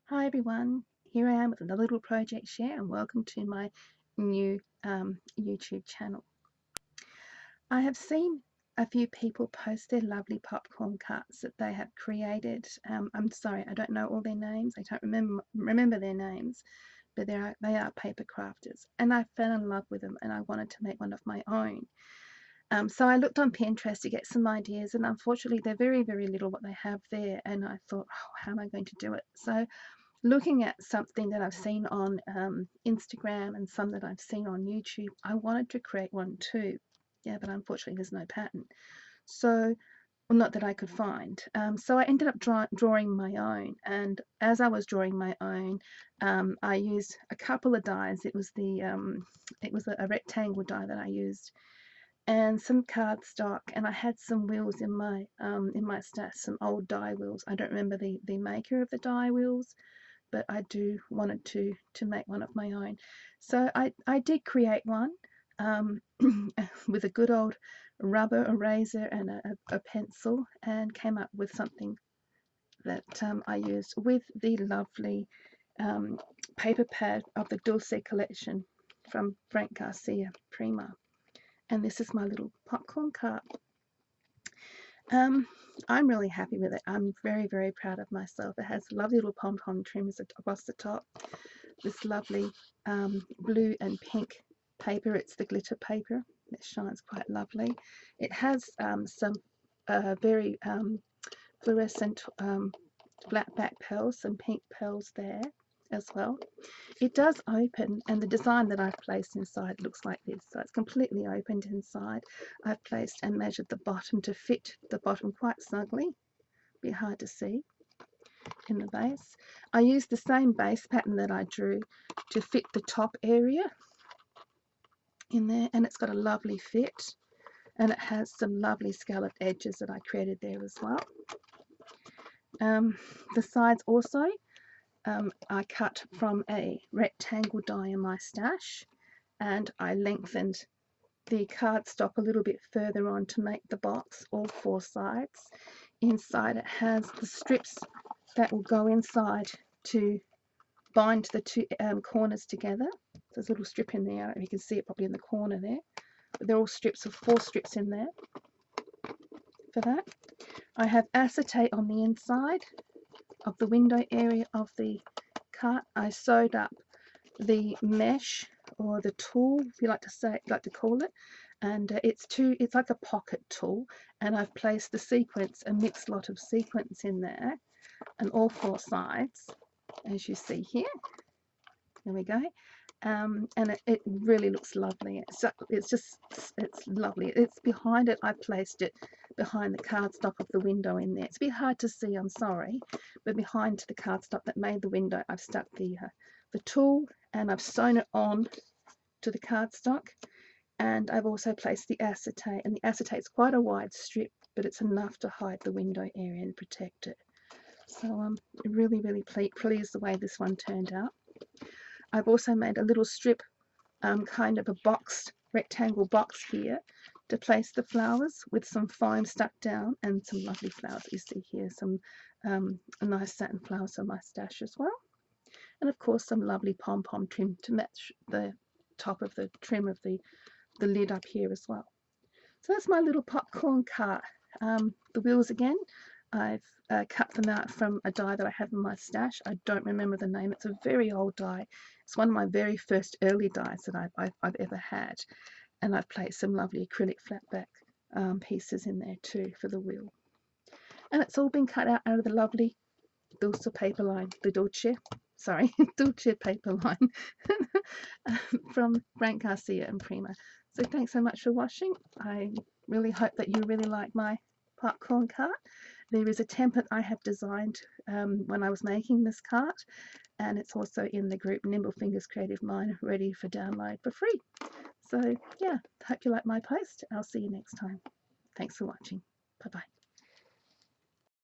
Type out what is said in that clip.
Hi everyone, here I am with another little project share and welcome to my new YouTube channel. I have seen a few people post their lovely popcorn carts that they have created. I'm sorry, I don't know all their names. I don't remember their names, but they are paper crafters, and I fell in love with them and I wanted to make one of my own. So I looked on Pinterest to get some ideas, and unfortunately they're very, very little what they have there, and I thought, oh, how am I going to do it? So looking at something that I've seen on Instagram and some that I've seen on YouTube, I wanted to create one too. Yeah, but unfortunately there's no pattern. So, well, not that I could find. So I ended up drawing my own. And as I was drawing my own, I used a couple of dies. It was a rectangle die that I used, and some cardstock, and I had some wheels in my stash, some old die wheels. I don't remember the maker of the die wheels, but I do wanted to make one of my own. So I did create one with a good old rubber eraser and a pencil, and came up with something that I used with the lovely paper pad of the Dulce collection from Frank Garcia Prima. And this is my little popcorn cart. Um, I'm really happy with it. I'm very, very proud of myself. It has lovely little pom-pom trims across the top. This lovely blue and pink paper. It's the glitter paper. It shines quite lovely. It has some very fluorescent black back pearls, some pink pearls there as well. It does open, and the design that I've placed inside looks like this. So it's completely opened inside. I've placed and measured the bottom to fit the bottom quite snugly. Be hard to see in the base. I used the same base pattern that I drew to fit the top area in there, and it's got a lovely fit, and it has some lovely scalloped edges that I created there as well. The sides also I cut from a rectangle die in my stash, and I lengthened the cardstock a little bit further on to make the box all four sides. Inside it has the strips that will go inside to bind the two corners together. There's a little strip in there, you can see it probably in the corner there. But they're all strips of 4 strips in there for that. I have acetate on the inside of the window area of the cart. I sewed up the mesh, or the tool, if you like to call it, and it's like a pocket tool, and I've placed the sequence, a mixed lot of sequence in there, on all 4 sides, as you see here. There we go. And it really looks lovely. It's lovely. It's behind it. I placed it behind the cardstock of the window in there. It's a bit hard to see, I'm sorry, but behind the cardstock that made the window, I've stuck the tool, and I've sewn it on to the cardstock, and I've also placed the acetate, and the acetate's quite a wide strip, but it's enough to hide the window area and protect it. So I'm really, really pleased the way this one turned out. I've also made a little strip, kind of a boxed rectangle box here, to place the flowers with some foam stuck down, and some lovely flowers you see here, some a nice satin flowers from my stash as well, and of course some lovely pom-pom trim to match the top of the trim of the lid up here as well. So that's my little popcorn cart. The wheels again, I've cut them out from a die that I have in my stash. I don't remember the name. It's a very old die. It's one of my very first early dies that I've ever had. And I've placed some lovely acrylic flatback pieces in there too for the wheel. And it's all been cut out of the lovely Dulce paper line, Dulce paper line from Frank Garcia and Prima. So thanks so much for watching. I really hope that you really like my popcorn cart. There is a template I have designed when I was making this cart, and it's also in the group Nimble Fingers Creative Mind, ready for download for free. So yeah, hope you like my post. I'll see you next time. Thanks for watching. Bye bye.